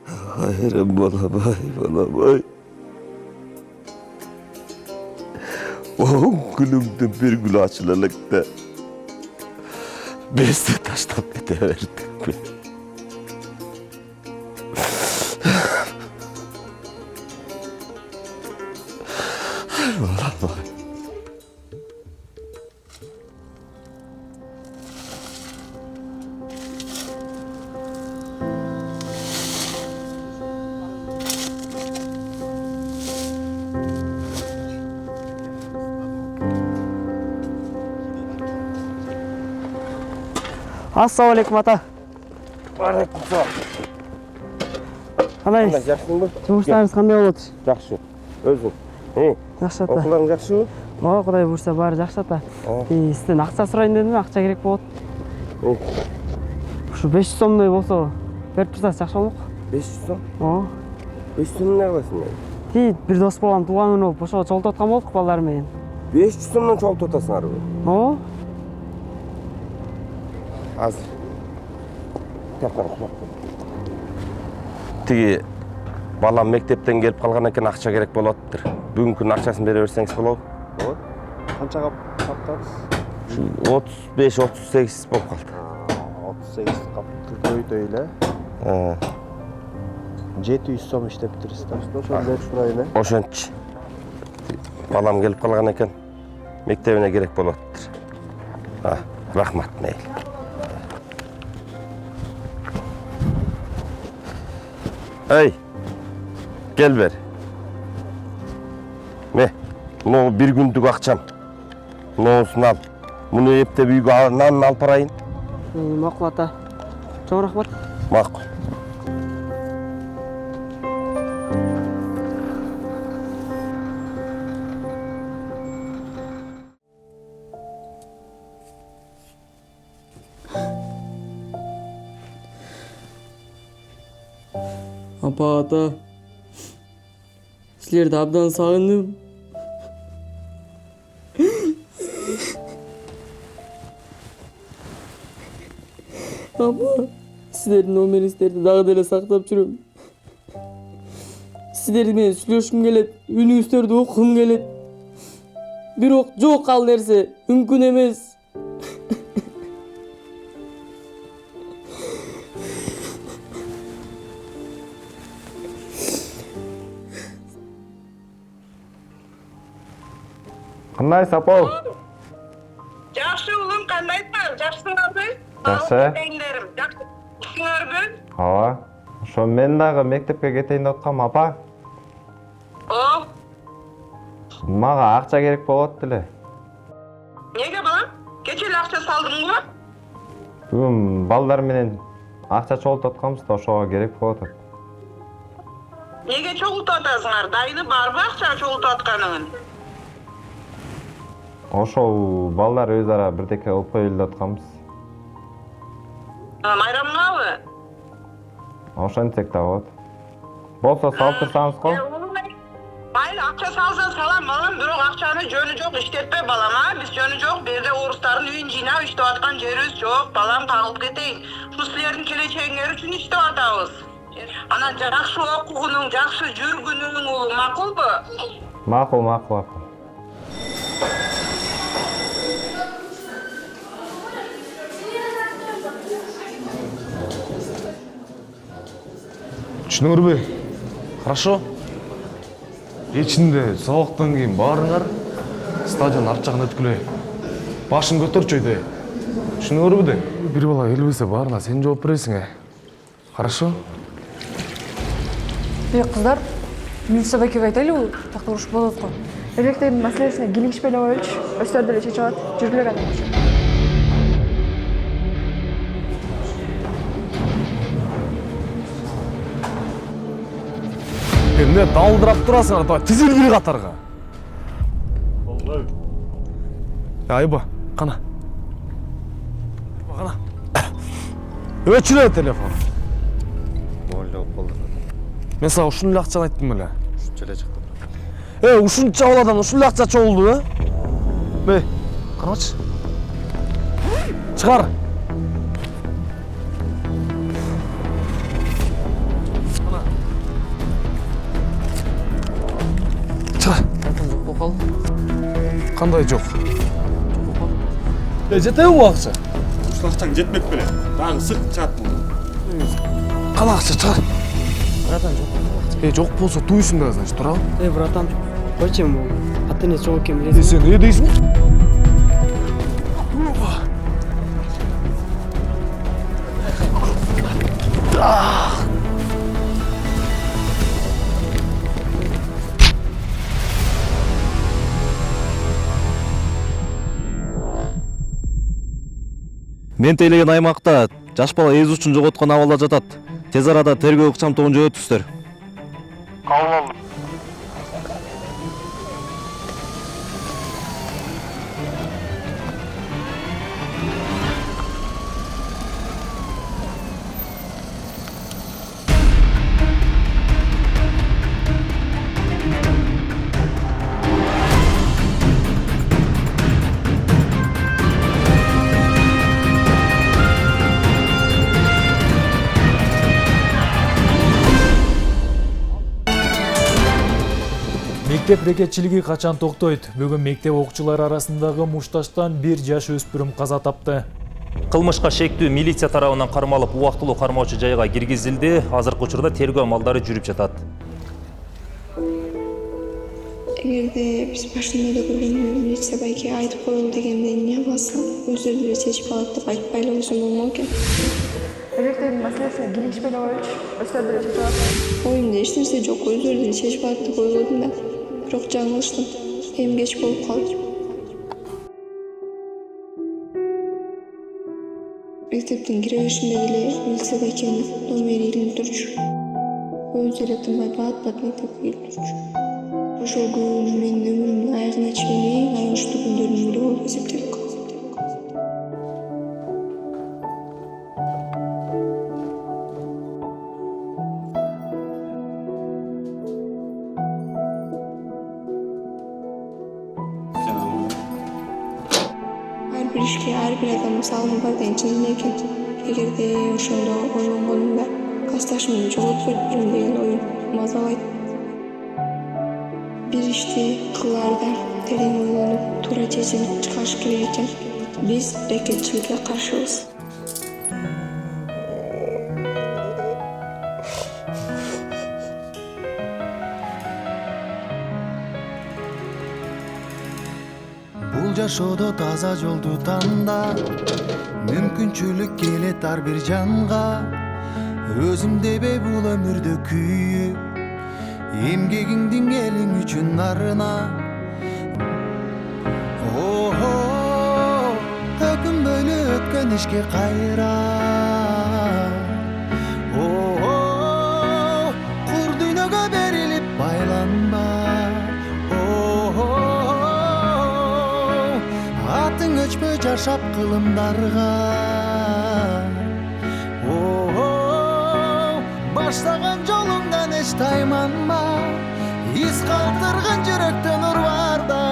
Hayırım balamay. 10 günümde bir gün açılalıkta 5'te taşlap gideverdik mi? Balamay. Assalamualaikum ата. Aleykümselam. Қалайсыз? Жақсың ба? Жұмыстарыңыз қандай болып жатыр? Жақсы. Өзің? Жақсы ата. Оқуларың жақсы ма? О, Құдай бұйырса бәрі жақсы ата. Сізден ақша сұрайын дедім, ақша керек болады. Şu 500 сомдай болса, беріп тұрсаңыз жақсы болмақ. 500 сом? О. 500 сом не қыласың мен? Дейді, бір дос балам туған күні болып, ошоға жол тартқан болдық балалармен. 500 сомнан жол тотасың арғы? О. Азыр. Таққан құлап. Тиги балам мектептен келіп қалған екен, ақша керек болаттыр. Бүгінгі күн ақшасын бере берсеңіз болады. Болады. Қаншаға қаптадыңыз? 35-38 болып қалды. 38 қаптыр көйдөйлі. 700 сом іштеп тұрсыздар. Ошоны беріп тұрайын. Ошончу. Балам келіп қалған екен, мектебіне керек болаттыр. Рахмат, мейлі. Эй, кел бер. Ме, мұны бір күндік ақшам. Мұнысын ал. Мұны ептеп үйге нанын алып барайын. Мақұл ата. Чоң рахмат. Мақұл. Апа ата, сілерді абдан сағындым. Апа, сіздердің номеріңіздерді дағы деле сақтап жүрем. Сіздермен сүйлөшкүм келет, үнүңүздөрдү окугум келет. Бирок жок ал нерсе, мүмкүн эмес. Қандай сапол? Жақсы ұлым, қандайсың? Жақсыңарбы? Жақсы. Жақсыңарбы? Ооба. Ошо мен дагы мектепке кетейин деп аткам, апа. О. Мага акча керек болот деле. Неге балам? Кече эле акча салдыңбы? Бүгүн балдар менен акча чогултуп атканбыз да ошого керек болот. Неге чогултуп атасыңар? Дайыны барбы акча чогултуп атканыңын? Ошол балдар өз ара бирдеке кылып коелу деп атканбыз. Майрамгабы? Ошентсек да болот. Болсо салып турсаңыз го. Майли, акча салсаң салам балам, бирок акчаны жөнү жок иштетпе балам, биз жөнү жок, бул жерде орустардын үйүн жыйнап иштеп аткан жерибиз жок, балам, кагылып кетейин. Ушу силердин келечегиңер үчүн иштеп атабыз. Анан жакшы окугунуң, жакшы жүргүнүң улум, макулбу? Макул, макул, апа. Түшүнүңөрбү? Хорошо. Ичинде сабактан кийин баарыңар стадион арт жагына өткүлөй. Башын көтөрчү өйдө. Түшүнүңөрбү де? Бир бала келбесе баарына сен жооп бересиң. Хорошо? Кыздар, милиция бекеге айтайлыбы, такта уруш болуп аткан. Эркектердин маселесине килигишпей эле коелучу, өздөрү деле чечип алат, жүргүлө калат. Эмне далдырап турасыңар, ата, тизилгири катарга. Айба, кана. Кана. Өчүрө телефон. Болду, болду. Мен сага ушул эле акчаны айттым эле. Ушунча эле чыкты. Ушунча баладан ушул эле акча чогулду, Бей, карачы. Чыгар. Кана. Кандай жок? Жетеби бул акча? Ушул акчаң жетмек беле. Дагы сык чат бул. Кала акча чыгар. Братан, жок. Жок болсо туйсуң да, значит, туурабы? Братан, койчу бул. Аты чоң экен билесиң. Сен дейсиң? Мен тейлеген аймакта жаш бала эз учун жоготкон абалда жатат. Тез арада тергөө ыкчам тобун жөнөтүңүздөр. Мектеп рекетчилиги качан токтойт? Бүгүн мектеп окуучулары арасындагы мушташтан бир жаш өспүрүм каза тапты. Кылмышка шектүү милиция тарабынан кармалып, убактылуу кармоочу жайга киргизилди. Азыркы учурда тергөө амалдары жүрүп жатат. Эгерде биз башында да көргөнбү милиция байке айтып коелу дегенде эмне кыласың? Өздөрү деле чечип алат деп айтпайлы койсоң болмок экен. Эректердин маселесине кийлигишпей эле коелучу. Өздөрү деле чечип алат. Оюмда эч нерсе жок, өздөрү деле чечип алат деп ойлодум да. Бирок жаңылыштым. Эми кеч болуп калды. Мектептин кире беришинде эле милиция байкенин номери илинип турчу. Өзү эле тынбай бат мектепке келип турчу. Ошол күн менин өмүрүмдүн аягына чейин эң аянычтуу күндөрдүн бири болуп эсептелип калды. Ар бир ишке, ар бир адамдын салымы бар деген чын эле экен. Эгерде ошондо ойлонгонумда классташымды жоготпой жүрөм деген оюм мазалайт. Бир ишти кылаарда терең ойлонуп, туура чечим чыгарыш керек экен. Биз рекетчиликке каршыбыз. Бул жашоодо таза жолду танда, мүмкүнчүлүк келет ар бир жанга. Өзүмдебе бул өмүрдө күйүп, эмгегиңдин элиң үчүн арына. Өкүнбөйлү өткөн ишке кайра. Кур дүйнөгө берилип байланба. Атың өчпөй жашап кылымдарга. Баштаган жолуңдан эч тайманма. Из калтырган жүрөктөн ур барда.